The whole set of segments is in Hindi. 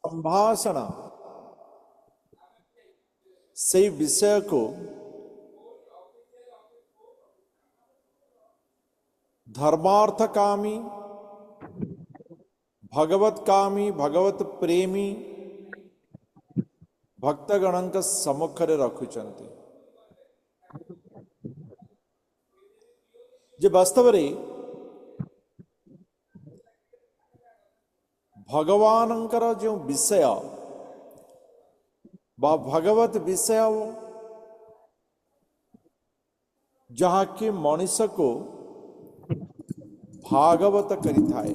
संभाषण से विषय को धर्मार्थ कामी, भगवत कामी, भगवत प्रेमी भक्तगण सम्मुखें रखुंट जे वास्तव रे भगवानंकर जो विषय बा भगवत विषय जहाँ कि मनुष्य को भागवत करिथाए,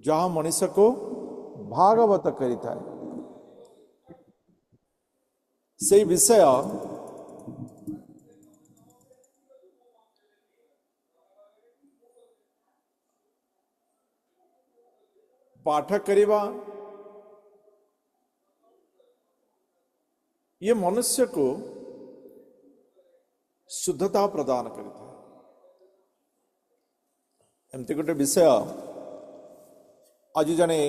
जहाँ मनुष्य को भागवत करिथाए से विषय पाठ करिबा ये मनुष्य को शुद्धता प्रदान करता है। एमती गोटे विषय आज जने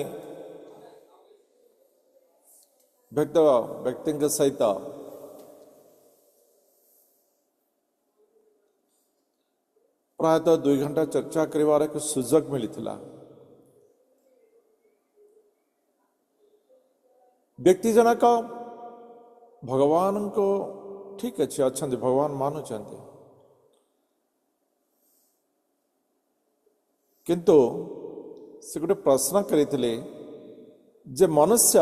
व्यक्ति सहित प्रायतः 2 घंटा चर्चा करिवार एक सुजोग मिलिथिला। व्यक्ति जनक भगवान को ठीक अच्छे अच्छा भगवान मानुंट किंतु से गोटे प्रश्न करते जे मनुष्य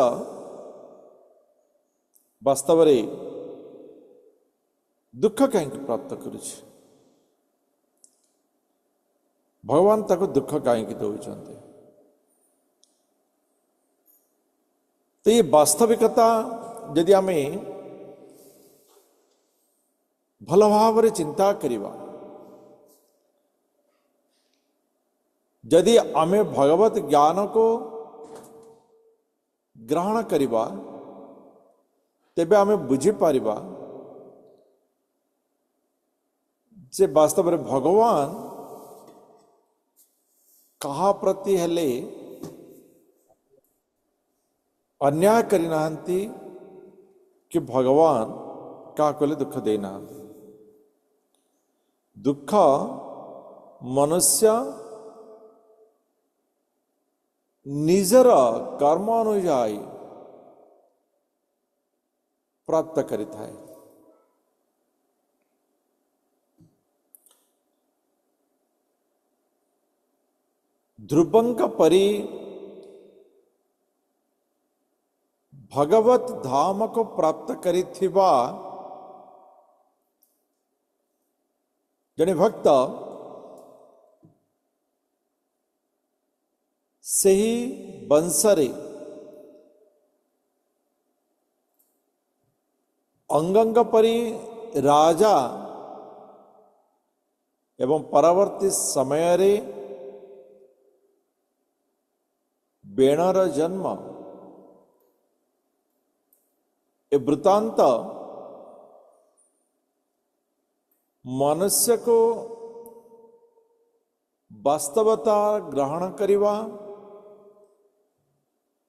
वास्तव रे दुख कहीं प्राप्त करुछ, भगवान ताको दुख कहीं दौरान। तो ये वास्तविकता यदि आम भल भाव चिंता करिबा, यदि आमे भगवत ज्ञान को ग्रहण करिबा तेबे आमे बुझी पारिबा जे वास्तव में भगवान कहा प्रति हेले अन्याय करी नाहंती कि भगवान क्या कहले दुख देना। दुख मनुष्य निजर कर्म अनुजाई प्राप्त करिता है। ध्रुवंक परी भगवत धाम को प्राप्त करिथिबा जने भक्त से ही बंसरे अंगंग परी राजा एवं परवर्ती समय रे बेणर जन्म ए वृतांत मनुष्य को वास्तवता ग्रहण करिवा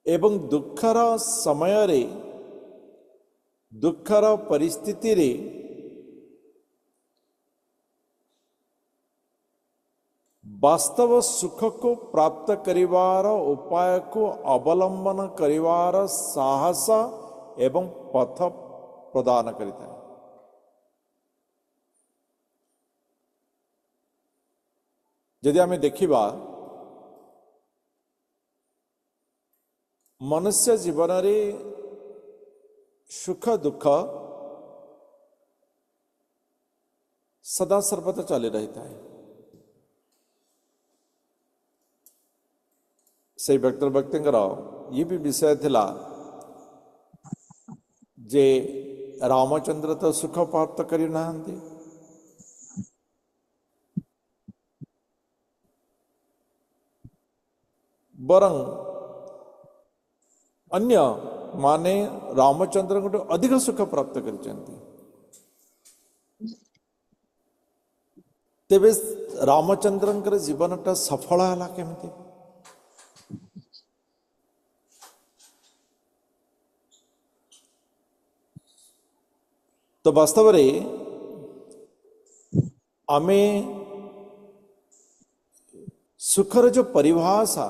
एवं दुखर समय रे दुखर परिस्थिति रे वास्तव सुख को प्राप्त करिवार उपाय को अवलंबन करिवार साहस एवं पथ प्रदान करता है। यदि आम देखिबा मनुष्य जीवन रे सुख दुख सदा सर्वदा चली रहता है। से व्यक्ति ये भी विषय थिला जे रामचंद्र तो सुख प्राप्त करि नाहंती, बरं अन्य माने रामचंद्र को अधिक सुख प्राप्त करिसेंती। तेबे रामचंद्रंकर जीवनटा सफल हला केमती? तो वास्तव में आमे सुखर जो परिभाषा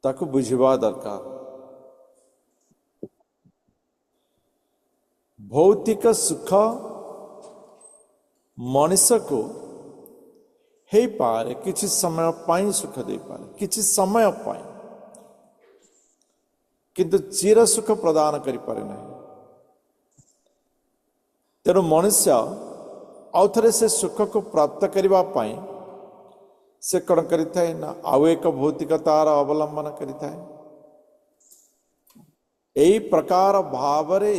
ताको बुझिबा दरकार। भौतिक सुख मनुष्य को हे पारे किछि समय पाई सुख दे पारे किछि समय पाई, किंतु चिर सुख प्रदान करि पारे नहीं। तेणु मनुष्य आउ थे से सुख को प्राप्त करने पाई से कौन करिथाए ना आउ एक भौतिकतार अवलंबन करिथाए। एई प्रकार भावरे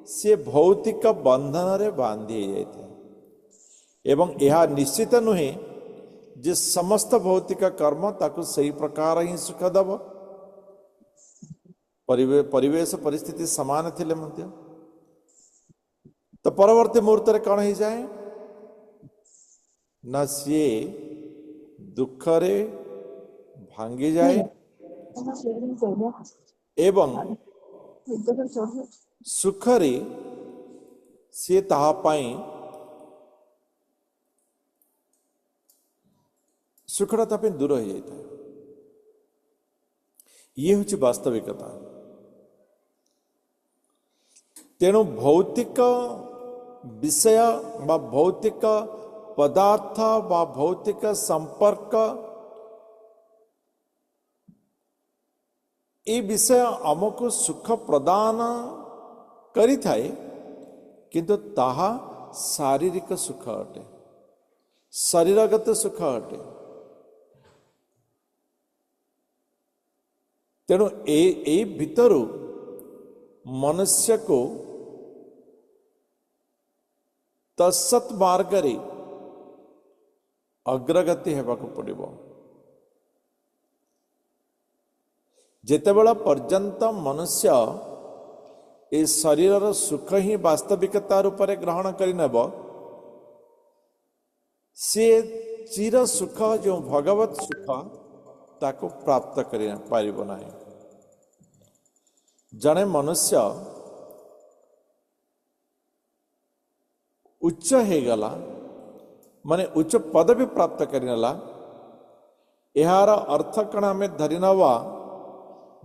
से भौतिक बंधन रे बांधी जाए एवं यह निश्चित नुहे जे समस्त भौतिक कर्म ताकु सही प्रकार ही सुख दब। परिवेश परिस्थिति समान थिले मध्य तो परवर्ती मुहूर्त रे कौन हो जाए ना सी दुख रे भांगी जाए एवं सुख रे सी ताहा पाई सुखड़ता पे दूर हो जाता है। ये हूँ वास्तविकता। तेणु भौतिक विषय बा भौतिक पदार्थ बा भौतिक संपर्क ये विषय आमको सुख प्रदान करि थाए, किंतु ताहा शारीरिक सुख अटे, शरीरगत सुख अटे। तेणु ए भितरु मनुष्य को तत्सत मार्ग रे अग्रगति हेबाकु पड़िबो। जेतेबेला पर्यंत मनुष्य ए शरीर सुख ही वास्तविकता रूप में ग्रहण करिनेब से चिर सुख जो भगवत सुख ताको प्राप्त कर पारिब नहीं। जड़े मनुष्य उच्च हो गला माने उच्च पदवी प्राप्त करनेला यार अर्थ कण आम धरी नवा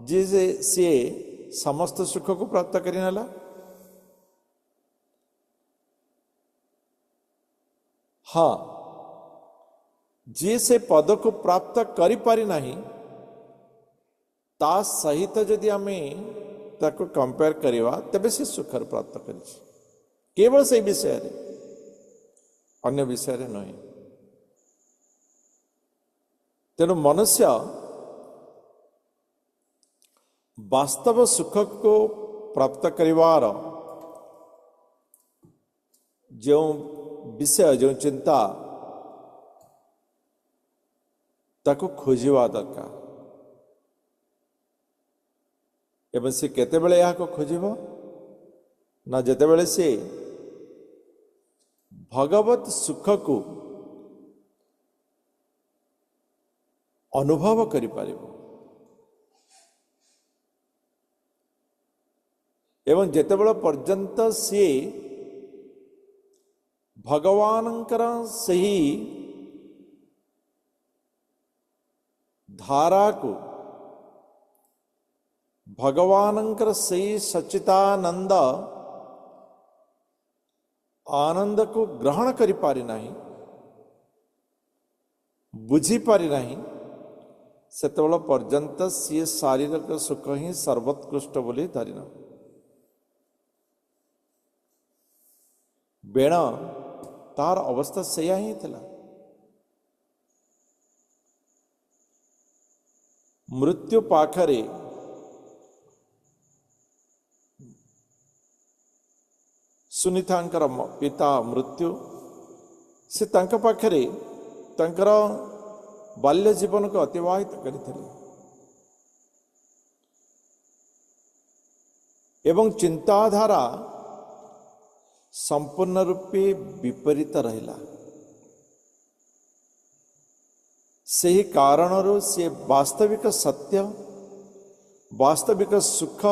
जे सी समस्त सुख को प्राप्त करनेला। हाँ, जी से पद को प्राप्त करि पारि नहीं ता सहित जदि आमे ताको कंपेयर करिवा तबे से सुख प्राप्त करिछि। केवल से विषय रे अन्य विषय रे नहीं। तेणु मनुष्य वास्तव सुख को प्राप्त करिवार जो विषय जो चिंता ताको खोजिवा दरकार। एवं से केते बेले यह को खोजिबो ना जेते बेले से भगवत सुख को अनुभव करि पारिबो एवं जेते बेले पर्यंत से भगवानंकर सही धारा को भगवानंकर सही सच्चिदानंद आनंद को ग्रहण करि पारि नहीं, बुझी पारि नहीं, सेतेबेला पर्यंत सी शारीरिक सुख ही सर्वोत्कृष्ट बोली धरिन। बेण तार अवस्था सेया ही थिला। मृत्यु पाखरे सुनीतांकर पिता मृत्यु से तांका पाखरे तांकर बाल्य जीवन को अतिवाहित करथिले एवं चिंताधारा संपूर्ण रूपे विपरीत रहिला। सही कारणरू से वास्तविक सत्य वास्तविक सुख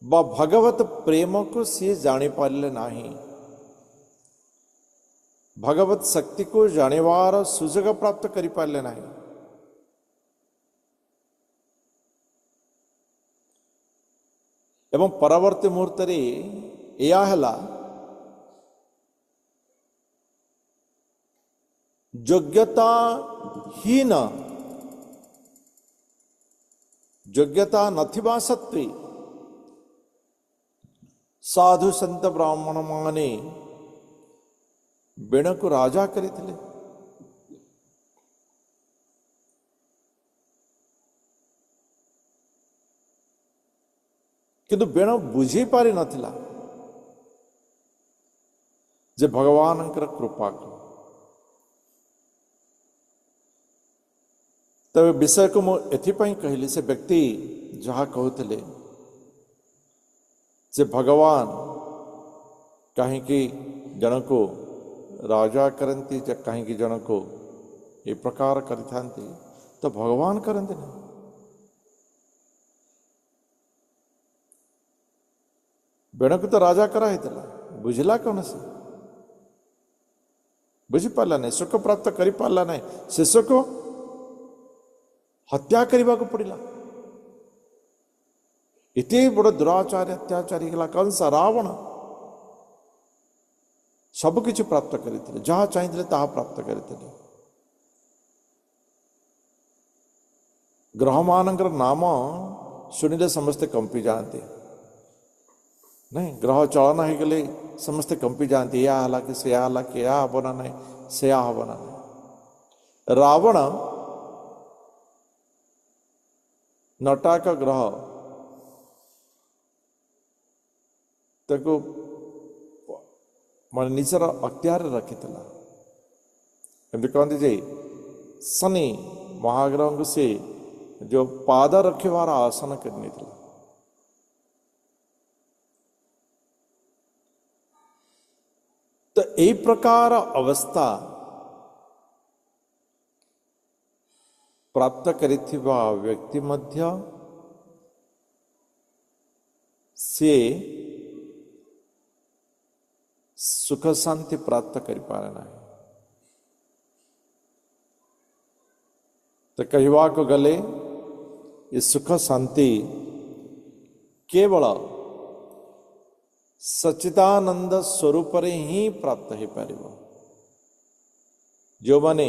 बा भगवत प्रेम को सी जानी पारे नाही, भगवत शक्ति को जानिवार सुजोग प्राप्त करि पारे नाही। एवं परवर्ती मुहूर्त या हला योग्यता हीन, योग्यता नथिबा सत्वे साधु संत ब्राह्मण माने बेण को राजा करथिले। किंतु बेण बुझी पारि नथिला जे भगवानंकर कृपा को। तबे विषय को मु एथिपाई कहली, से व्यक्ति जहाँ कहते जे भगवान कहीं जन को राजा करती, कहीं जन को ये प्रकार करते, तो भगवान करते नहीं। बेण को तो राजा कराई, बुझला कौन से? बुझी पारा नहीं, सुख प्राप्त करि पारा नहीं, शेष को हत्या करने को पड़ा। इतने बड़ दुराचारी अत्याचारी गला कंस रावण सबकि प्राप्त करते, जहाँ चाहिए ताहा प्राप्त करते। ग्रह मानकर नाम शुणिले समस्ते कंपी जाते, नहीं ग्रह चलन हो गले समस्ते कंपी जाती, या हला कि से हला कि या हब ना नहीं, से हब ना नहीं। रावण नटाक ग्रह ताको मान निजर अख्तियार रखी, एमती कहते जे शनि महाग्रह को से जो पाद रखिवार आसन करनी थी। तो यही प्रकार अवस्था प्राप्त करिथिबा व्यक्ति मध्य से सुख शांति प्राप्त कर पारे ना। तो कहवा को गले ये सुख शांति केवल सच्चिदानंद स्वरूप ही प्राप्त हो पार। जो माने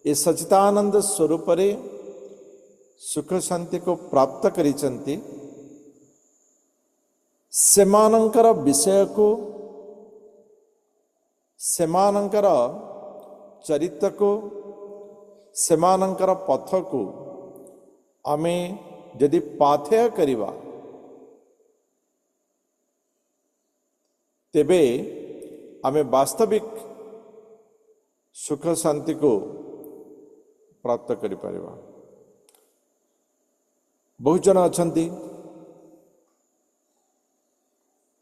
ये सच्चिदानंद स्वरूप सुख शांति को प्राप्त करिचंती, सेमानंकर विषय को, सेमानंकर चरित्र को, सेमानंकर पथ को आमे यदि पाथेय करिवा, तेबे आमे वास्तविक सुख शांति को प्राप्त करि परिबा। बहुत जन अछंती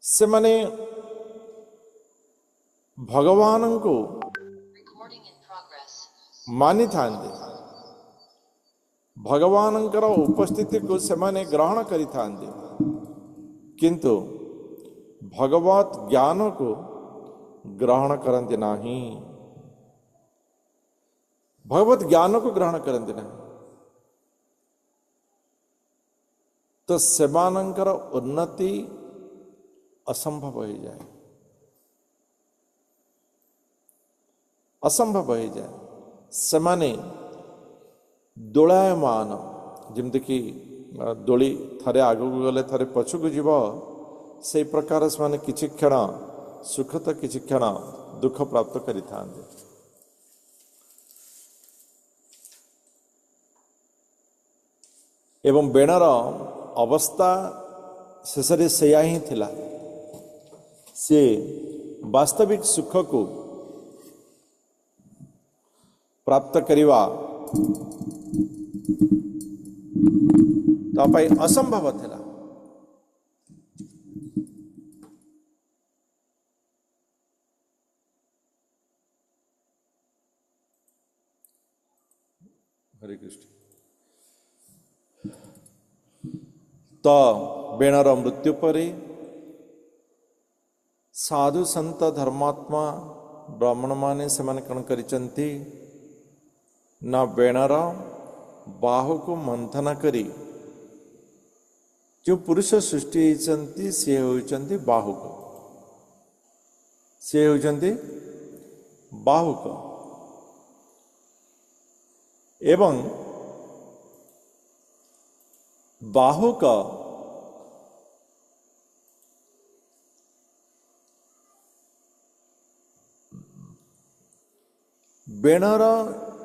से माने भगवान को मानि थांते, भगवानंकर उपस्थिति को से माने ग्रहण करि थांते, किंतु भगवत ज्ञान को ग्रहण करते नहीं, भगवत ज्ञान को ग्रहण करते नहीं। तो सेमानंकर उन्नति असंभव हो जाए, असंभव हो जाए। सेमाने दोलायमान जमती कि दोली थरे आगू गले थरे पछकू जीव, से प्रकार से माने किछि क्षण सुख तो किछि क्षण दुख प्राप्त करि थांते। एवं बेणर अवस्था शेषरे सेया ही थिला, से वास्तविक सुख को प्राप्त करिवा तो पाई असंभव थिला। हरे कृष्ण। तो ବେଣର ମୃତ୍ୟୁ ପରେ ସାଧୁ ସନ୍ଥ ଧର୍ମାତ୍ମା ବ୍ରାହ୍ମଣମାନେ ସେମାନେ କ'ଣ କରିଛନ୍ତି ନା ବେଣର ବାହୁକୁ ମନ୍ଥନ କରି ଯେଉଁ ପୁରୁଷ ସୃଷ୍ଟି ହେଇଛନ୍ତି ସିଏ ହେଉଛନ୍ତି ବାହୁକ, ସିଏ ହେଉଛନ୍ତି ବାହୁକ। ଏବଂ ବାହୁକ ବେଣର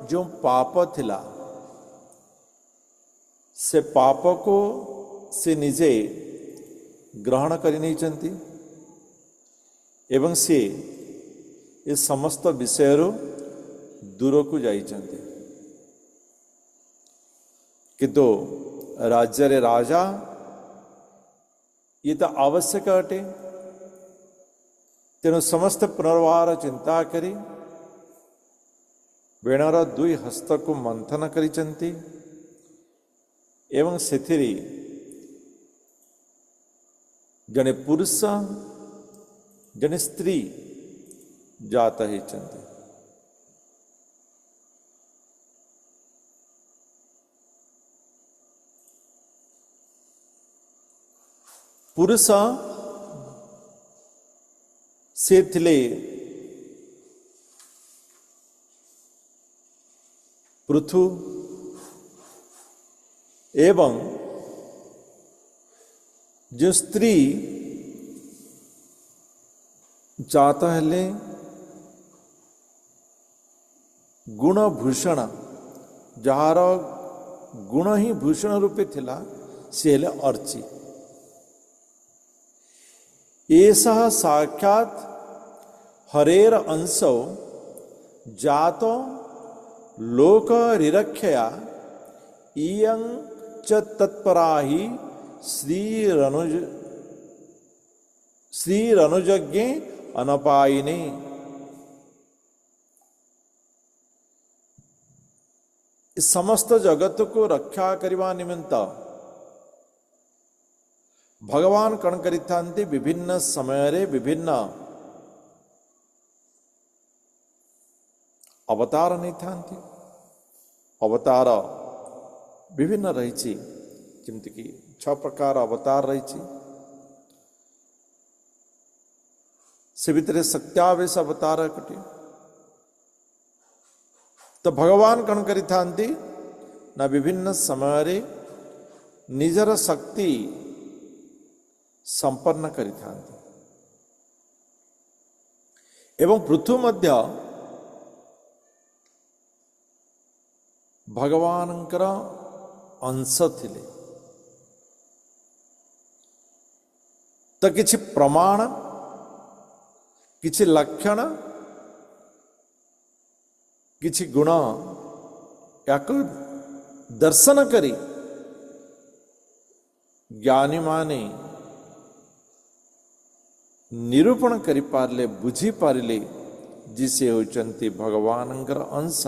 ଯେଉଁ ପାପ ଥିଲା ସେ ପାପକୁ ସେ ନିଜେ ଗ୍ରହଣ କରି ନେଇଛନ୍ତି ଏବଂ ସେ ଏ ସମସ୍ତ ବିଷୟରୁ ଦୂରକୁ ଯାଇଛନ୍ତି। କିନ୍ତୁ ରାଜ୍ୟରେ ରାଜା ଇଏ ତ ଆବଶ୍ୟକ ଅଟେ, ତେଣୁ ସମସ୍ତେ ପୁନର୍ବାର ଚିନ୍ତା କରି ବେଣର ଦୁଇ ହସ୍ତକୁ ମନ୍ଥନ କରିଛନ୍ତି ଏବଂ ସେଥିରେ ଜଣେ ପୁରୁଷ ଜଣେ ସ୍ତ୍ରୀ ଜାତ ହେଇଛନ୍ତି। ପୁରୁଷ ସେ ଥିଲେ ପୃଥୁ ଏବଂ ଯେଉଁ ସ୍ତ୍ରୀ ଜାତ ହେଲେ ଗୁଣଭୂଷଣ, ଯାହାର ଗୁଣ ହିଁ ଭୂଷଣ ରୂପେ ଥିଲା ସେ ହେଲେ ଅର୍ଚି। एषः साक्षात् हरेर अंशो जातो लोकरिरक्षया इयं च तत्परा हि श्रीरनुजज्ञे अनपायिने। समस्त जगत को रक्षा करने निमित्त भगवान कण करिथांती विभिन्न समय विभिन्न अवतार नहीं थांती। अवतार विभिन्न रही, जमती कि 6 प्रकार अवतार रही। से भितर सत्यावेश अवतार कटे। तो भगवान कण करिथांती ना विभिन्न समय निजर शक्ति संपन्न करिथांती एवं पृथु मध्य भगवानंकर अंश थिले। तो किछि प्रमाण किछि लक्षण किछि गुण याको दर्शन करी ज्ञानी माने निरूपण करि पारले बुझी पारले जिसे होचंती भगवानंकर अंश।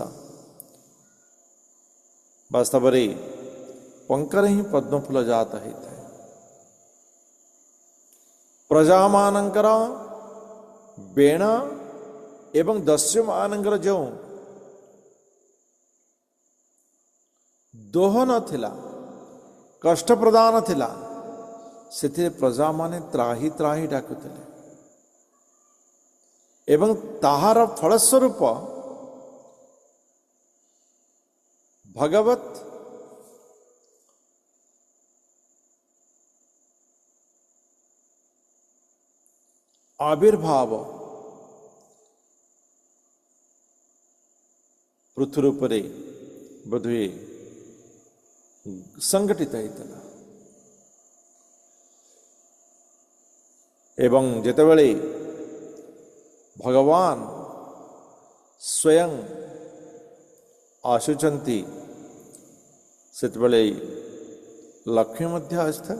वास्तव रे पंकर ही पद्मफूल जाता है। प्रजा मानंकर बेण एवं दस्यु मानंकर जो दोहन थिला कष्ट प्रदान थिला से प्रजा माने त्राही त्राही डाकुଥିଲେ एवं ताहार फलस्वरूप भगवत आविर्भाव पृथ्वी रूपरे बोधुए संगठित होता एवं जेतेबेले भगवान स्वयं आसुचंती सेतेबेले लक्ष्मी मध्य आस्था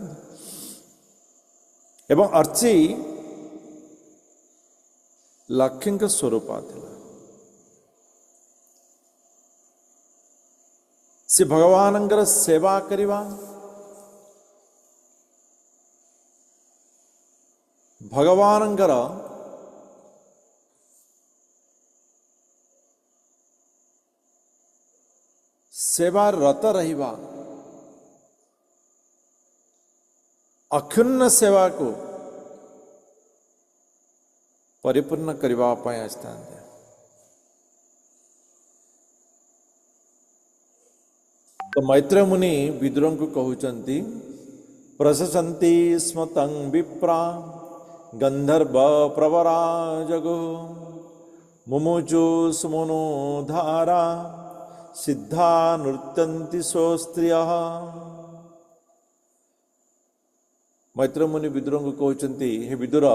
एवं अर्ची लक्ष्मी का स्वरूप आथिला। से भगवानंकर सेवा करिवा ଭଗବାନଙ୍କର ସେବା ରତ ରହିବା, ଅକ୍ଷୁଣ୍ଣ ସେବାକୁ ପରିପୂର୍ଣ୍ଣ କରିବା ପାଇଁ ଆସିଥାନ୍ତି। ତ ମୈତ୍ର ମୁନି ବିଦୁରଙ୍କୁ କହୁଛନ୍ତି, ପ୍ରଶସନ୍ତି ସ୍ମ ତଂ ବିପ୍ରା ଗନ୍ଧର୍ବ ପ୍ରବରା ଜଗୁ ମୁମୁଚୁ ସୁମନୁ ଧାରା ସିଦ୍ଧା ନୃତ୍ୟନ୍ତି ସ୍ୱସ୍ତ୍ରିୟ। ମୈତ୍ର ମୁନି ବିଦୁରଙ୍କୁ କହୁଛନ୍ତି, ହେ ବିଦୁର,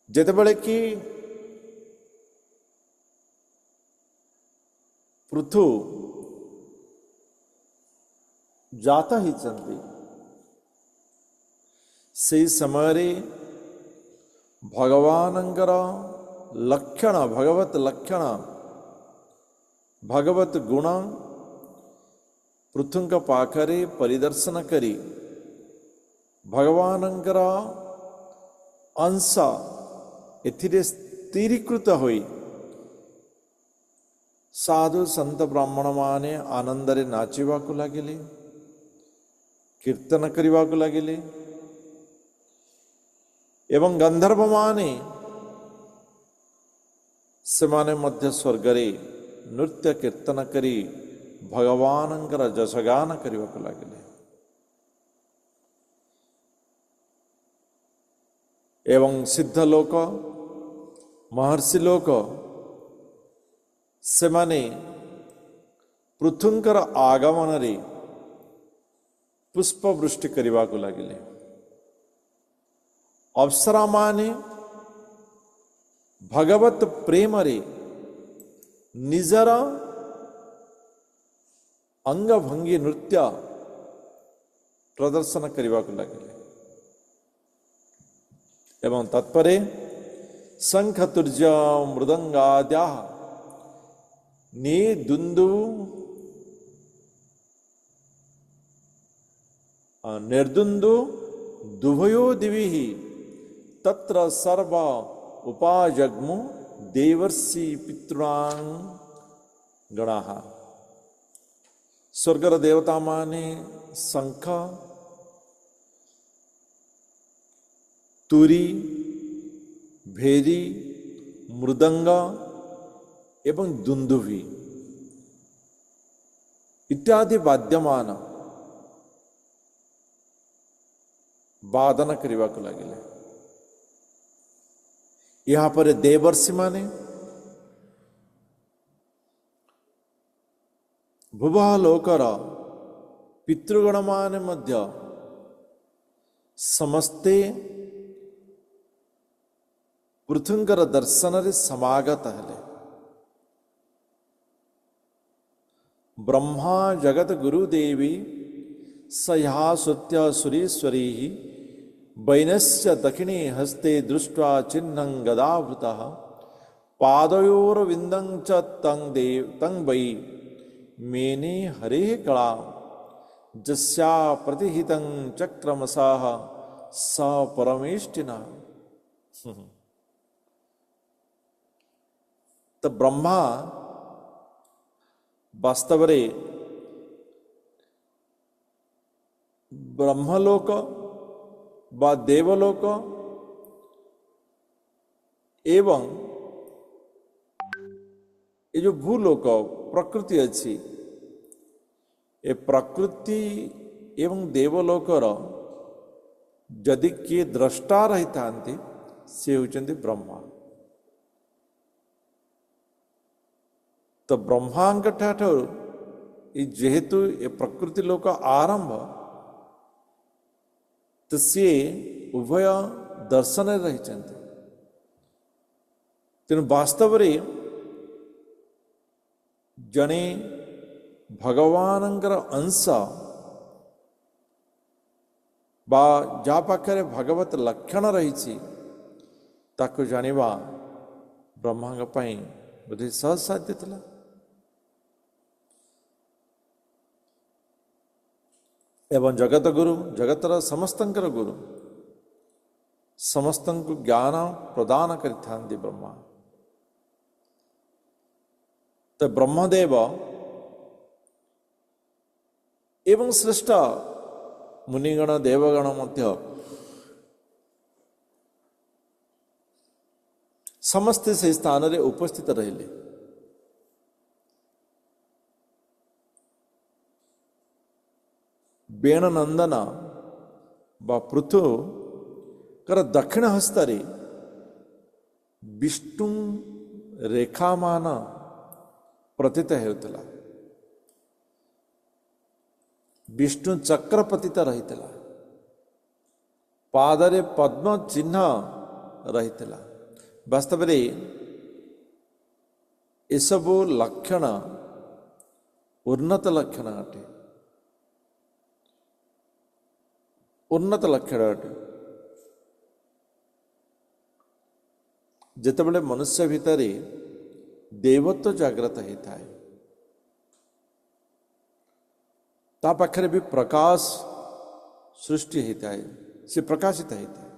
ଯେତେବେଳେ କି ପୃଥୁ ଜାତ ହେଇଛନ୍ତି, ସେହି ସମୟରେ ଭଗବାନଙ୍କର ଲକ୍ଷଣ, ଭଗବତ ଲକ୍ଷଣ, ଭଗବତ ଗୁଣ ପୃଥୁଙ୍କ ପାଖରେ ପରିଦର୍ଶନ କରି ଭଗବାନଙ୍କର ଅଂଶ ଏଥିରେ ସ୍ଥିରୀକୃତ ହୋଇ ସାଧୁ ସନ୍ଥ ବ୍ରାହ୍ମଣମାନେ ଆନନ୍ଦରେ ନାଚିବାକୁ ଲାଗିଲେ, କୀର୍ତ୍ତନ କରିବାକୁ ଲାଗିଲେ ଏବଂ ଗନ୍ଧର୍ବମାନେ ସେମାନେ ମଧ୍ୟ ସ୍ୱର୍ଗରେ ନୃତ୍ୟ କୀର୍ତ୍ତନ କରି ଭଗବାନଙ୍କର ଯଶଗାନ କରିବାକୁ ଲାଗିଲେ। ଏବଂ ସିଦ୍ଧ ଲୋକ, ମହର୍ଷି ଲୋକ ସେମାନେ ପୃଥୁଙ୍କର ଆଗମନରେ ପୁଷ୍ପବୃଷ୍ଟି କରିବାକୁ ଲାଗିଲେ। ଅପ୍ସରାମାନେ ଭଗବତ ପ୍ରେମରେ ନିଜର ଅଙ୍ଗଭଙ୍ଗୀ ନୃତ୍ୟ ପ୍ରଦର୍ଶନ କରିବାକୁ ଲାଗିଲେ ଏବଂ ତତ୍ପରେ ଶଙ୍ଖ ତୁର୍ଯ୍ୟ ମୃଦଙ୍ଗାଦ୍ୟା ନିଦୁନ୍ଦୁ ନିର୍ଦୁନ୍ଦୁ ଦୁଭୟୋ ଦିବିଃ ତତ୍ର ସର୍ବ ଉପାଜଗ୍ମୁ ଦେବର୍ଷି ପିତॄଣାଂ ଗଣାଃ। ସ୍ୱର୍ଗର ଦେବତାମାନେ ଶଙ୍ଖ, ତୁରୀ, ଭେରୀ, ମୃଦଙ୍ଗ ଏବଂ ଦୁନ୍ଦୁଭି ଇତ୍ୟାଦି ବାଦ୍ୟମାନ ବାଦନ କରିବାକୁ ଲାଗିଲେ। ଏହାପରେ ଦେବର୍ଷିମାନେ, ଭୁବଃ ଲୋକର ପିତୃଗଣମାନେ ମଧ୍ୟ ସମସ୍ତେ ପୃଥୁଙ୍କର ଦର୍ଶନରେ ସମାଗତ ହେଲେ। ବ୍ରହ୍ମା ଜଗତ ଗୁରୁଦେବୀ ସହ୍ୟା ସୁତ୍ୟ ସୁରେଶ୍ୱରୀ ବୈନସ୍ୟ ଦକ୍ଷିଣେ ହସ୍ତେ ଦୃଷ୍ଟ୍ୱା ଚିହ୍ନଂ ଗଦାଭୃତଃ ପାଦಯೋର୍ବିନ୍ଦଂ ଚ तं वै मेने हरेः कला जस्या प्रतिहितं चक्रमसः स परमेष्टिनः। तो ब्रह्मा वास्तवरे ब्रह्मलोक ବା ଦେବଲୋକ ଏବଂ ଏ ଯେଉଁ ଭୂଲୋକ ପ୍ରକୃତି ଅଛି, ଏ ପ୍ରକୃତି ଏବଂ ଦେବଲୋକର ଯଦି କିଏ ଦ୍ରଷ୍ଟା ରହିଥାନ୍ତି ସେ ହେଉଛନ୍ତି ବ୍ରହ୍ମା। ତ ବ୍ରହ୍ମାଙ୍କ ଠାରୁ ଯେହେତୁ ଏ ପ୍ରକୃତି ଲୋକ ଆରମ୍ଭ, ତ ସିଏ ଉଭୟ ଦର୍ଶନରେ ରହିଛନ୍ତି। ତେଣୁ ବାସ୍ତବରେ ଜଣେ ଭଗବାନଙ୍କର ଅଂଶ ବା ଯାହା ପାଖରେ ଭଗବତ ଲକ୍ଷଣ ରହିଛି ତାକୁ ଜାଣିବା ବ୍ରହ୍ମାଙ୍କ ପାଇଁ ବୋଧେ ସହଜ ସାଧ୍ୟ ଥିଲା। एवं जगत गुरु जगतर समस्तंकर गुरु समस्त ज्ञान प्रदान करिथांती ब्रह्मा। तो ब्रह्मदेव एवं श्रेष्ठ मुनिगण देवगण मध्य समस्ते से स्थान रे उपस्थित रहिले। बेण नंदन बा पृथु कर दक्षिण हस्तरे विष्णु रेखामान प्रतीत हेउतला। विष्णु चक्र पतित रहितला, पादरे पद्म चिन्ह रहितला। वास्तव में एसबू लक्षण उन्नत लक्षण अटे, उन्नत लक्षण अटे। जितेबले मनुष्य भितर देवत्व जागृत होता है, ता पाखरे भी प्रकाश सृष्टि होता है, से प्रकाशित होता है।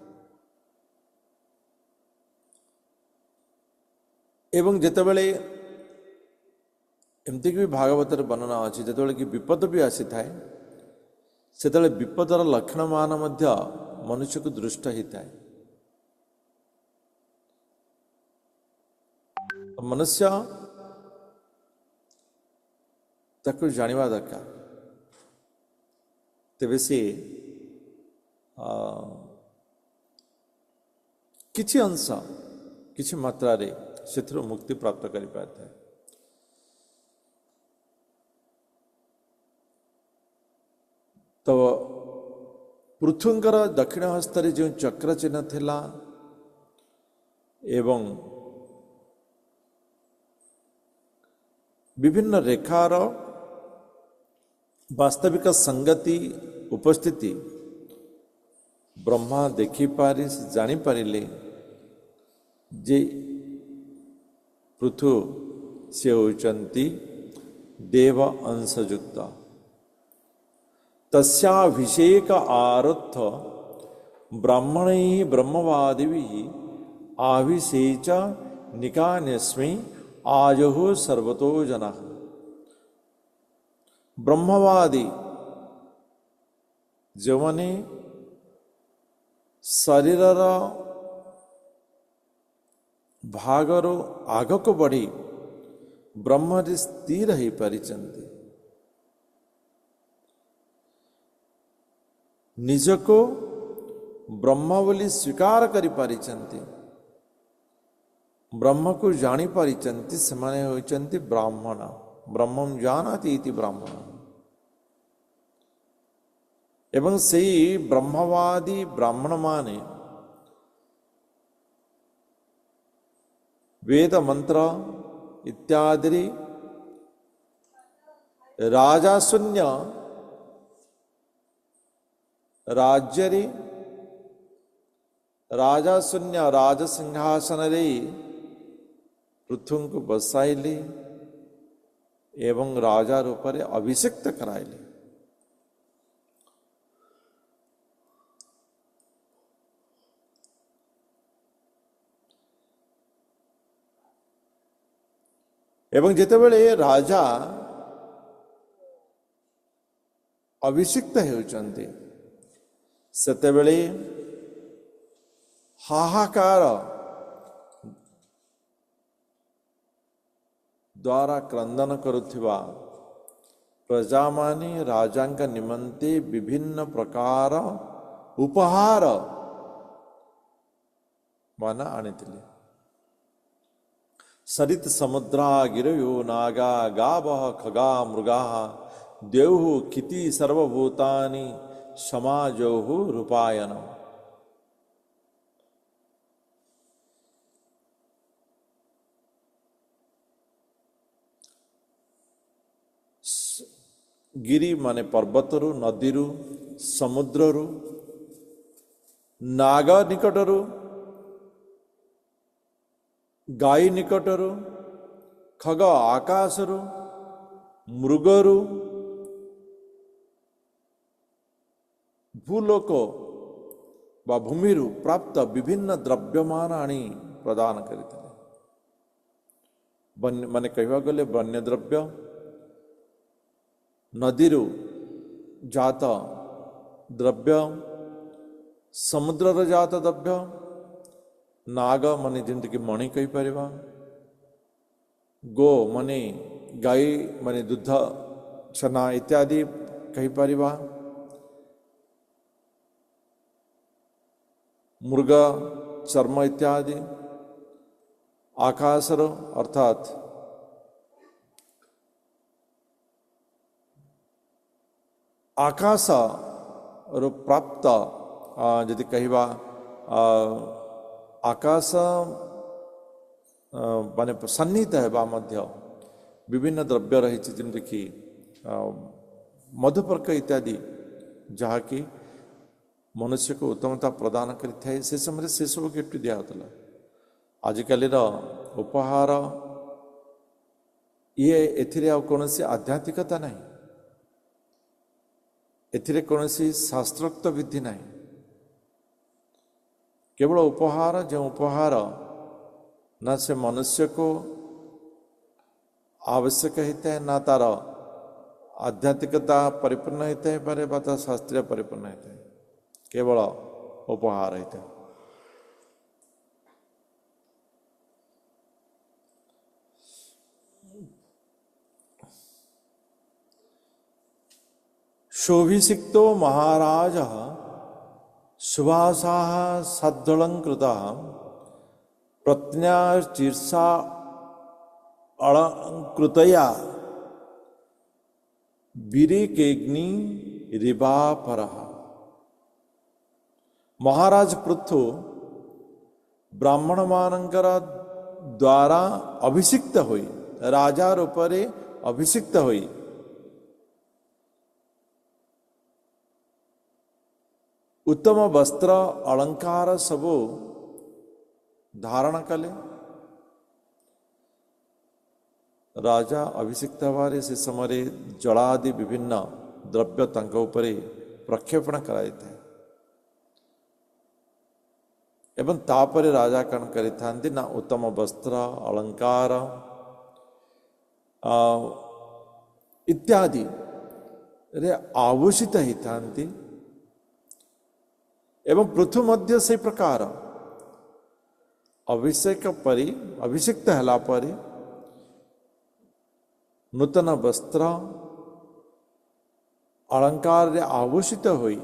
एवं जितेबले एमती भी भागवतर वर्णना अच्छी, जितेबले कि विपद भी आसी थाए से विपदर लक्षण मान मध्य मनुष्य को दृष्ट होता है। मनुष्य ताको जानिबा दरकार। तेबे से किछि अंश किछि मात्रा रे से मुक्ति प्राप्त करि पाता है। तो पृथ्वींकर दक्षिण हस्ତରେ जो चक्र चिन्ह थिला एवं विभिन्न रेखार वास्तविक संगति उपस्थिति ब्रह्मा देखि पारि जानी पारिले जे पृथु से होचंती देव अंशयुक्त। तस्याभिषेक आरुद्ध ब्राह्मणै ब्रह्मवादिभिः आभिषेच निकान्यस्मै आजुः सर्वतो जनः। ब्रह्मवादी जो माने शरीरर भागर आग को बढ़ी ब्रह्म स्थिर हो पारिचंती, निजको ब्रह्म बोली स्वीकार करि पारिचंती, ब्रह्म को जानी पारिचंती, समाने होइचंती ब्राह्मण। ब्रह्मं जानाति इति ब्राह्मण। एवं सेही ब्रह्मवादी ब्राह्मण माने वेद मंत्र इत्यादि राजा शून्य राज्यरे राजा शून्य राज सिंहासन रे पृथ्वी को बसाइले एवं राजा रूप रे अभिषिक्त कराइले। एवं जितेबले राजा अभिषिक्त होचंती सेतेबले हाहाकार द्वारा क्रंदन करुथिबा प्रजा माने राजांक निमंते विभिन्न प्रकार उपहार मान आनिथिले। सरित समुद्रा गिरयो नागा गावः खगा मृगा देवः किति सर्वभूतानि समाजोः रूपायन। गिरी माने पर्वतरु नदीरु समुद्ररु नाग निकटरु गाई निकटरु खग आकाशरु मृगरु भूलोक बा भूमिरु प्राप्त विभिन्न द्रव्यमान आनी प्रदान करते माने कहवा गले वन्य द्रव्य नदीरु जात द्रव्य समुद्र जात द्रव्य नाग माने जमती कि मणि कही परिवा गो माने गाई माने दूध छना इत्यादि कही परिवा मृग चर्म इत्यादि आकाशर अर्थात आकाश रो प्राप्त यदि कहवा आकाश माने सन्निहित है मध्य विभिन्न द्रव्य रही जमी कि मधुपर्क इत्यादि जहाँकि मनुष्य को उत्तमता प्रदान करें से समय से सब गिफ्ट दिहला आजिकल उपहार ये एथिरे कौन सी आध्यात्मिकता नहीं एथिरे कौन सी शास्त्रोक्त विधि नहीं केवल उपहार जो उपहार ना से मनुष्य को आवश्यक होता है ना तार आध्यात्मिकता परिपूर्ण होता है पारे शास्त्रीय परिपूर्ण होता है केवल उपहार होता है शोभिषिक्तो महाराज सुभाषा सद्दलंकृता प्रत्याशीर्षा अलंकृतया वीरिकेग्नि रिवापर महाराज पृथु ब्राह्मण मानकर द्वारा अभिषिक्त होई राजा रूपरे अभिषिक्त होई उत्तम वस्त्र अलंकार सबु धारण कले राजा अभिषिक्त हवारे से समय जलादि विभिन्न द्रव्य तांको उपरे प्रक्षेपण कराई एवं तापरे राजा कण करिथांती ना उत्तम वस्त्र अलंकार इत्यादि रे आभूषित हितांती एवं पृथु मध्य से प्रकार अभिषेक परि अभिषिक्त हला परि नूतन वस्त्र अलंकार रे आभूषित होई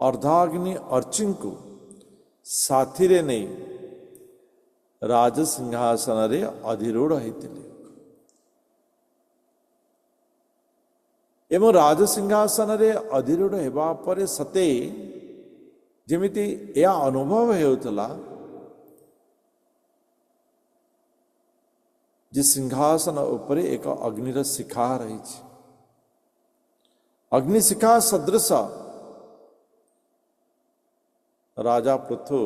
अर्धाग्नि अर्चिन को साथी रे नहीं राज सिंहासन रे अधिरूढ़ होइतिले एवं राज सिंहासन रे अधिरूढ़ हेबा परे सते जेमिति या अनुभव हेउतला जे सिंहासन उपरे एक अग्निर शिखा रही अग्निशिखा सदृश राजा पृथु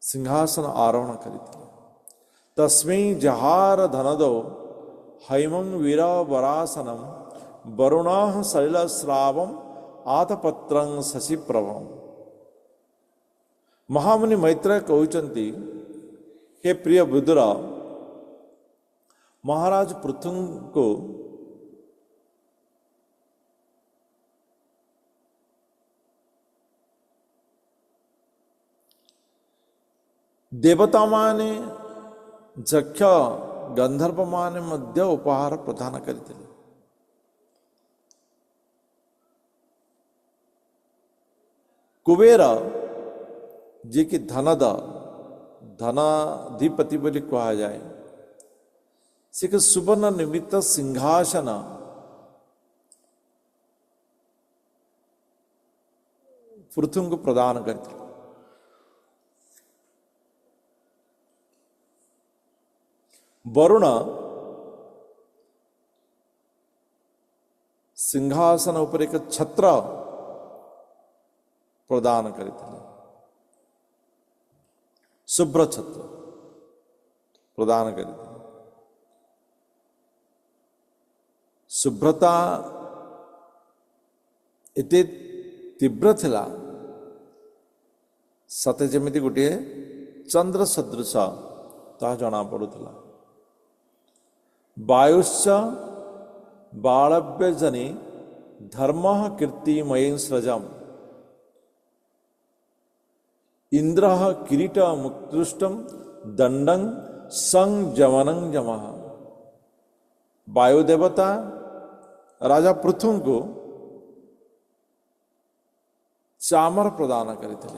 सिंहासन आरोहण करिथिले तस्मै जहार धनदो हैमं वीरवरासनम वरुणः सलिलस्रावम आतपत्रं शशिप्रभम महामुनि मैत्रेय कहउचंती हे प्रिय बुद्धर महाराज पृथु को देवता माने जक्ष गंधर्व माने मध्य उपहार प्रदान करते कुबेर जी की धनद धनाधिपति बोली कहा जाए से सुवर्ण निमित्त सिंहासन पृथु को प्रदान करते वरुण सिंहासन उपर एक छत्र प्रदान करते शुभ्र छत्र प्रदान करते शुभ्रता एते तीव्र थिला सते जेमिति गोटे चंद्र सदृश ता जना पड़ुला। वायुश्च बालव्य जनि धर्म कीर्तिमयी सृजम इंद्र किरीट मुक्तुष्टम दंडं संजमनं जमः। वायु देवता राजा पृथु को चामर प्रदान करते।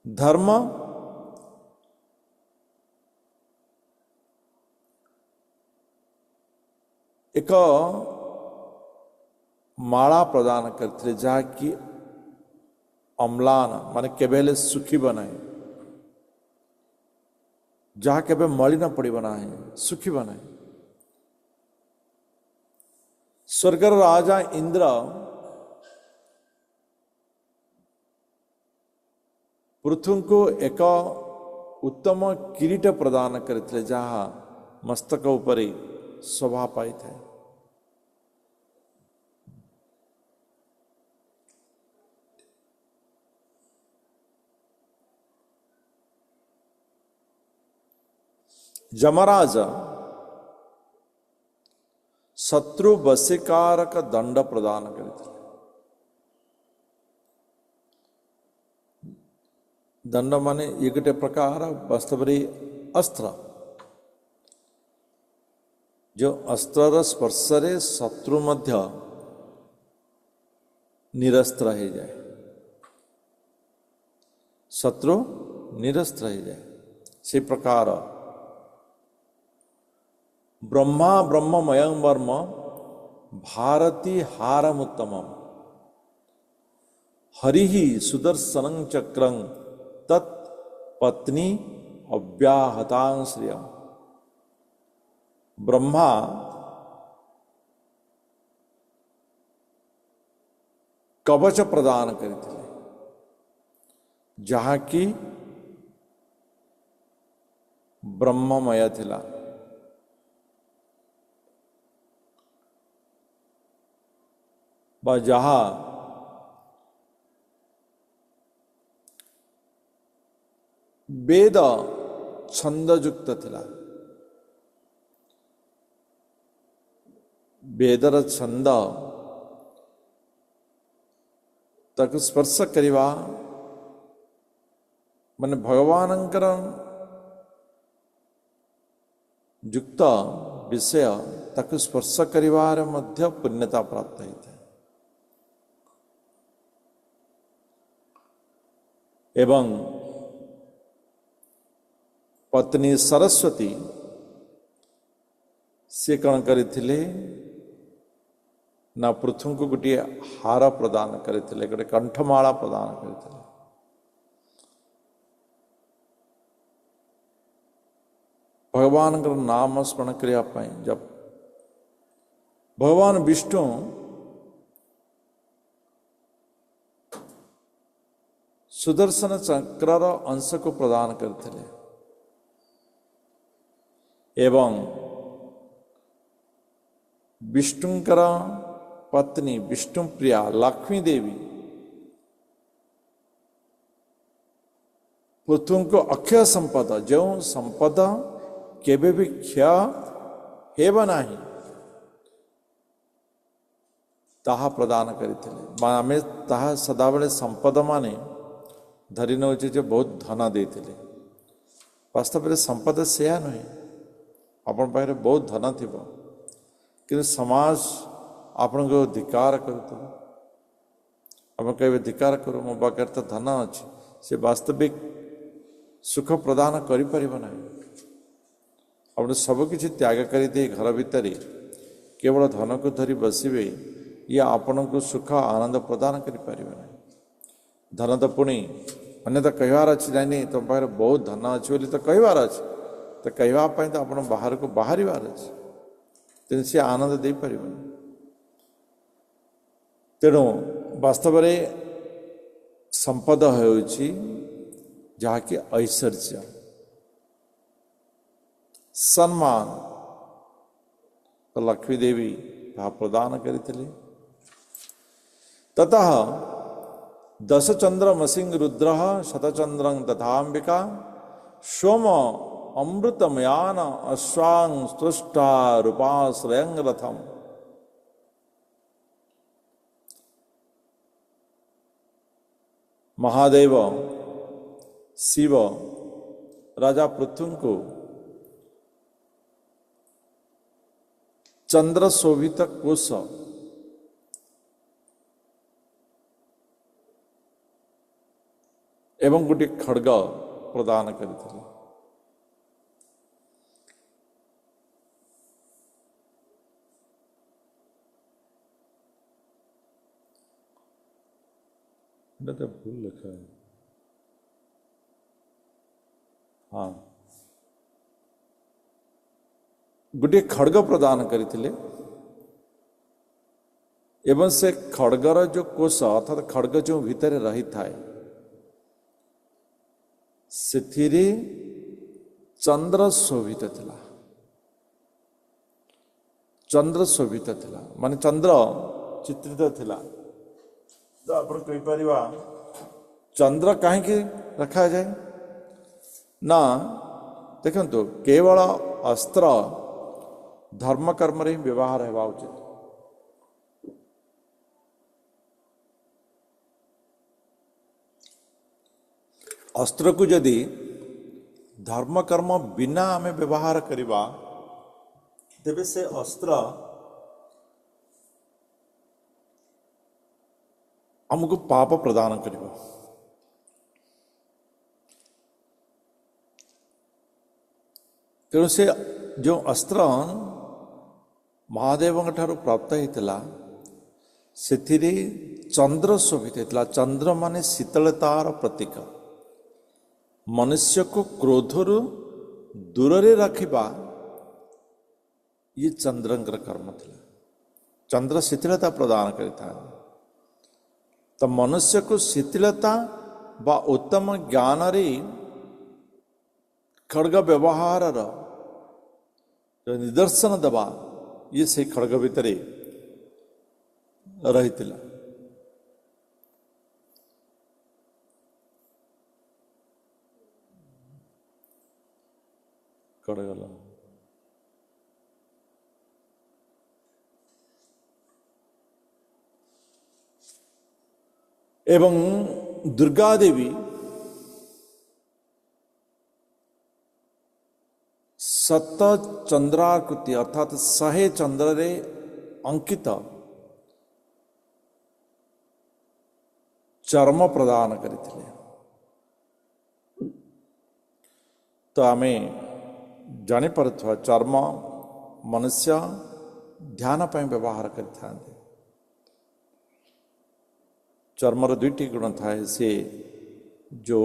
धर्म एक माला प्रदान करते जहाँकि अम्लान माने केबेले सुखी बनाए, जहाँ केबे मली न पड़ी बनाए, सुखी बनाए। स्वर्गर राजा इंद्र पृथु को एक उत्तम किरीट प्रदान करते जहाँ मस्तक उपरे शोभा पाई था। जमराज शत्रु वशीकारक दंड प्रदान करते। दंड माने ये गोटे प्रकार वास्तव अस्त्र, जो अस्त्र स्पर्श रे शत्रु मध्य निरस्त्र हो जाए, शत्रु निरस्त्र हो जाए। से प्रकार ब्रह्मा ब्रह्ममयं वर्म भारती हारमुत्तमम् हरिहि सुदर्शनं चक्रं तत् पत्नी अव्याहतां श्रियम्। ब्रह्मा कवच प्रदान करते जहाँ की ब्रह्ममय थिला। जहाँ वेद छंदयुक्त थिला। वेदर छंद तक स्पर्श करिवा माने भगवानंकर युक्त विषय तक स्पर्श करिवार मध्य पुण्यता प्राप्त होता है। एवं पत्नी सरस्वती से कण करथिले ना पृथु को गोटे हार प्रदान करथिले, गोटे कंठमाला प्रदान करथिले। भगवान का नाम स्मरण करिया पाई जब भगवान विष्णु सुदर्शन चक्रर अंश को प्रदान करते एवं विष्णुकर पत्नी विष्णुप्रिया लक्ष्मी देवी पृथु को अक्षय संपद जो संपद केबे भी क्षय हेब नाही ताहा प्रदान करते। आम ताहा सदाबले संपद माने धरी नौचे जो बहुत धन देते। वास्तव में संपद से नुहे आपण पाखे बहुत धन थी कि समाज आपण को धिकार कर धिकार करो मो पाखे तो धन अच्छे से वास्तविक सुख प्रदान कर ना। आप सबकि त्याग करदे घर भितर केवल धन को धरी बसवे या आपण को सुख आनंद प्रदान कर ना। धन तो पुणी अन्य तो कहवार अच्छी जानी तुम पाखे बहुत धन अच्छी बोली तो कहवार अच्छे तो कहवाई तो आप बाहर को बाहर अच्छे तेणु सी आनंद दे पार। तेणु वास्तव में संपद हो जहाँकि ऐश्वर्य सम्मान तो लक्ष्मी देवी ताहा प्रदान करथिले। ततः दशचंद्रमसिंह रुद्र शतचंद्रं तथांबिका सोम अमृतमयान अश्वां स्तुष्टा रूपाश्रयं रथम। महादेव शिव राजा पृथ्वी को चंद्र शोभित कोश एवं गोटे खड्ग प्रदान करथिले। तो भूल लिखा है, हाँ, गोटे खड्ग प्रदान करथिले एवं से खड्गर जो कोश अर्थात खड्ग जो भितर रही थाए सेथिरे चंद्र शोभित थिला। चंद्र शोभित थिला माने चंद्र चित्रित थिला। तो आप कही परिवा चंद्र कहीं रखा जाए ना, देखो केवल अस्त्र धर्म कर्म रे व्यवहार हेबा उचित। अस्त्र को यदि धर्म कर्म बिना आमे व्यवहार करिबा तेबे से अस्त्र हमको पाप प्रदान करिबा। तेणु से जो अस्त्र महादेव ठारू प्राप्त होता से चंद्र शोभित होता। चंद्र माने शीतलतार प्रतीक। मनुष्य को क्रोधरु दूर रे रखिबा ये चंद्रंकर कर्म थिला। चंद्र शीतलता प्रदान करता। तो मनुष्य को शीतलता बा उत्तम ज्ञान रे खड्ग व्यवहार जो निदर्शन दबा ये से खड्ग भितरे रही। खड्ग एवं दुर्गा देवी सत चंद्राकृति अर्थात 100 चंद्र रे अंकित चर्म प्रदान करथिले। तो आमे जानी पारुथवा चर्म मनुष्य ध्यान पर व्यवहार करता। चर्मर दुईटी गुण थाए से जो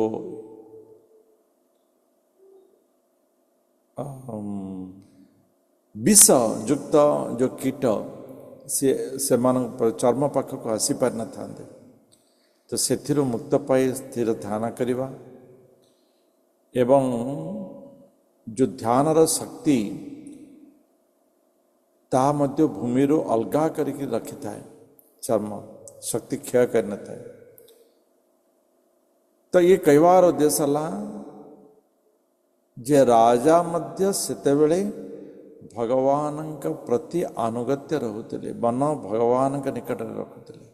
विष युक्त जो कीट से चर्म पाख को आसी पारि न था। तो से मुक्त पाई स्थिर ध्यान करवा एवं जो ध्यानर शक्ति ता मध्य भूमि रो अलगा करके रखी था। चर्म शक्ति क्षय कर न था। तो ये कहवार उद्देश्य जे राजा मध्य सेतेबेले भगवान प्रति अनुगत्य रहुतले मन भगवान के निकट रखुतले।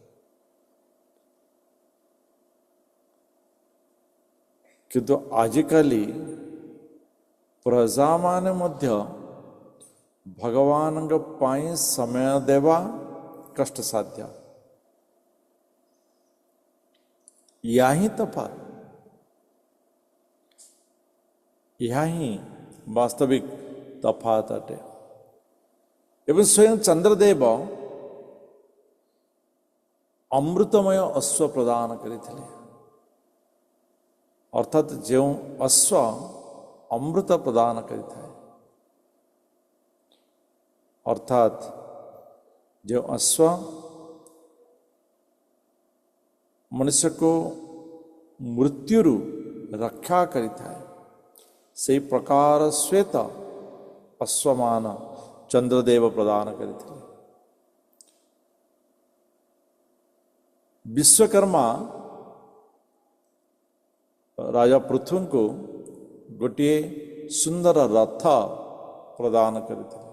किंतु आजिकाली प्रजा माने मध्य भगवान पाई समय देवा कष्ट साध्य। या ही तफात, यह ही वास्तविक तफात अटे। एवं स्वयं चंद्रदेव अमृतमय अश्व प्रदान करथिले। अर्थात जो अश्व अमृत प्रदान करिଥାଏ। अर्थात जो अश्व मनुष्य को मृत्युरु रक्षा करिଥାଏ। से प्रकार श्वेत अश्वमान ଚନ୍ଦ୍ରଦେବ ପ୍ରଦାନ କରିଥିଲେ। ବିଶ୍ୱକର୍ମା ରାଜା ପୃଥୁଙ୍କୁ ଗୋଟିଏ ସୁନ୍ଦର ରଥ ପ୍ରଦାନ କରିଥିଲେ।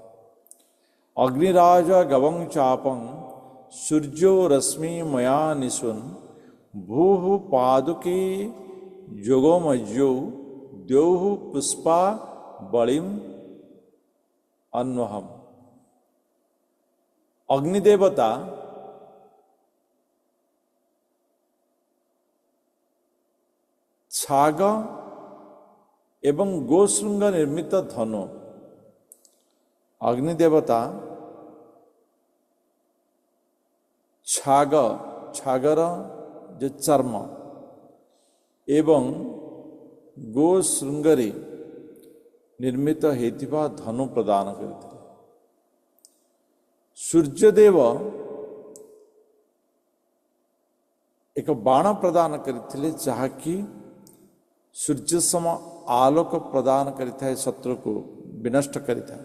ଅଗ୍ନିରାଜ ଗବଂ ଚାପଂ ସୂର୍ଯ୍ୟୋ ରଶ୍ମି ମୟା ନିଶୁନ୍ ଭୂଃ ପାଦୁକେ ଯୋଗମଜ୍ୟୌ ଦ୍ୟୌଃ ପୁଷ୍ପା ବଳିମ୍ ଅନ୍ୱହମ୍। ଅଗ୍ନିଦେବତା ଛାଗ ଏବଂ ଗୋଶୃଙ୍ଗ ନିର୍ମିତ ଧନୁ, ଅଗ୍ନିଦେବତା ଛାଗର ଯେ ଚର୍ମ ଏବଂ ଗୋଶୃଙ୍ଗରେ ନିର୍ମିତ ହୋଇଥିବା ଧନୁ ପ୍ରଦାନ କରିଥିଲେ। ସୂର୍ଯ୍ୟଦେବ ଏକ ବାଣ ପ୍ରଦାନ କରିଥିଲେ, ଯାହାକି ସୂର୍ଯ୍ୟ ସମ ଆଲୋକ ପ୍ରଦାନ କରିଥାଏ, ଶତ୍ରୁକୁ ବିନଷ୍ଟ କରିଥାଏ।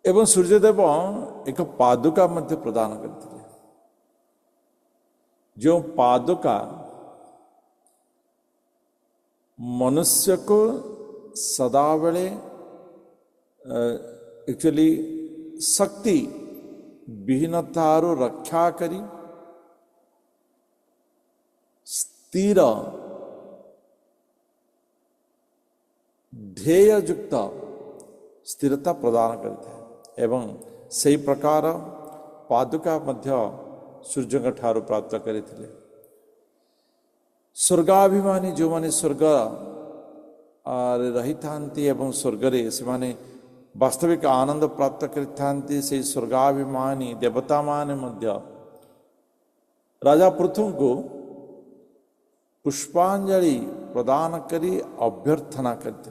ଏବଂ ସୂର୍ଯ୍ୟଦେବ ଏକ ପାଦୁକା ମଧ୍ୟ ପ୍ରଦାନ କରିଥିଲେ। ଯେଉଁ ପାଦୁକା ମନୁଷ୍ୟକୁ ସଦାବେଳେ एक्चुअली शक्ति विहीनतारू रक्षा करी स्थिर ध्येययुक्त स्थिरता प्रदान करता है। एवं सही प्रकार पादुका मध्य सूर्य ठारू प्राप्त करते। स्वर्गाभिमानी जो माने स्वर्ग रही था एवं स्वर्गरे से माने वास्तविक आनंद प्राप्त करते से स्वर्गाभिमानी देवता माने मध्य राजा पृथु को पुष्पांजलि प्रदान करी अभ्यर्थना करते।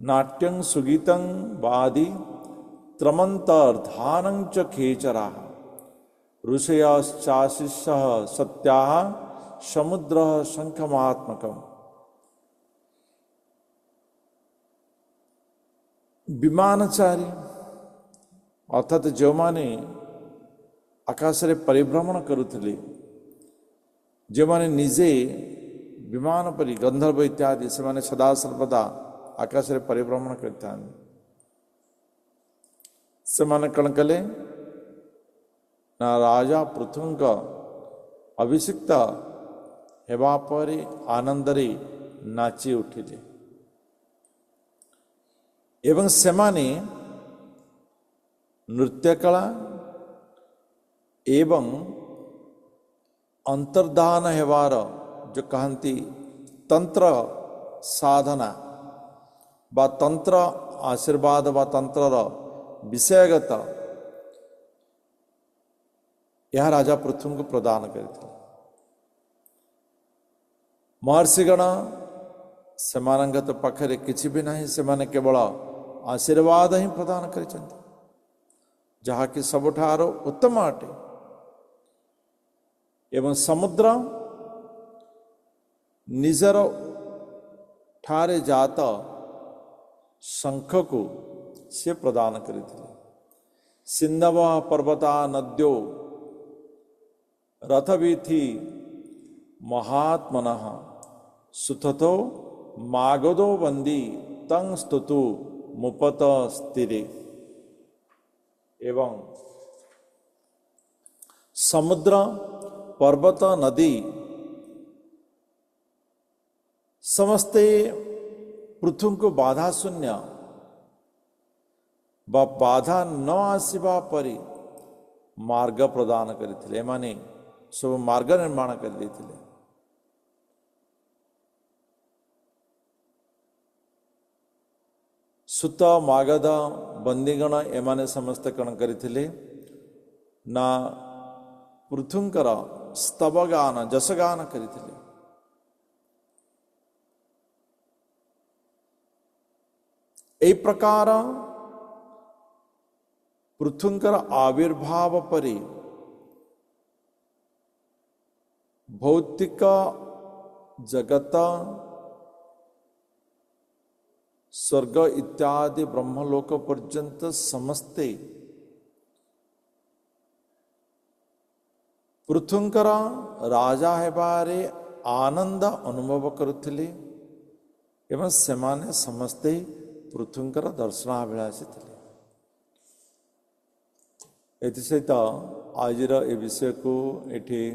नाट्यं सुगीतं वादी त्रमंतर्धानं च खेचरा ऋषयश्चाशिषः सत्याः समुद्रः शंखमात्मकम्। विमानचारी अर्थात जो माने आकाश रे परिभ्रमण करुथिले, जो माने निजे विमान परि गंधर्व इत्यादि से माने सदा सर्वदा आकाश रे परिभ्रमण करता से माने कण कले ना राजा पृथुंक अभिषिक्त हेबा परे आनंदरे नाची उठिले एवं सेमाने नृत्य कला एवं अंतर्धान हेवार जो कहती तंत्र साधना बा तंत्र आशीर्वाद बा तंत्र विषयगत यह राजा पृथु को प्रदान करते। महर्षिगण सेमानंगत पाखरे किछि भी नहीं, सेमाने केवल आशीर्वाद ही प्रदान करिसेंति, जहा कि सबठारो उत्तम अटे। एवं समुद्र निजर ठारे जात शंख को से प्रदान करथिले। सिंधव पर्वता नद्यो रथवीथि महात्मनः सुततो मागधो वंदी तं स्तुतु मुपत स्थिरे। एवं समुद्र पर्वत नदी समस्ते पृथु को बाधा शून्य बा बाधा न आसवा परि मार्ग प्रदान करथिले। माने सब मार्ग निर्माण कर देथिले। सुत मागध बंदीगण एमाने समस्त कण करथिले ना पृथुंकर स्तवगान जसगान करथिले। ए प्रकार पृथुंकर आविर्भाव परि भौतिक जगत स्वर्ग इत्यादि ब्रह्मलोक पर्यंत समस्ते पृथुंकर राजा हेबारे आनंद अनुभव करुथिले एवं सेमाने समस्ते पृथुंकर दर्शनाभिलाषी थिले। एथि सहित आज ए विषय को एठी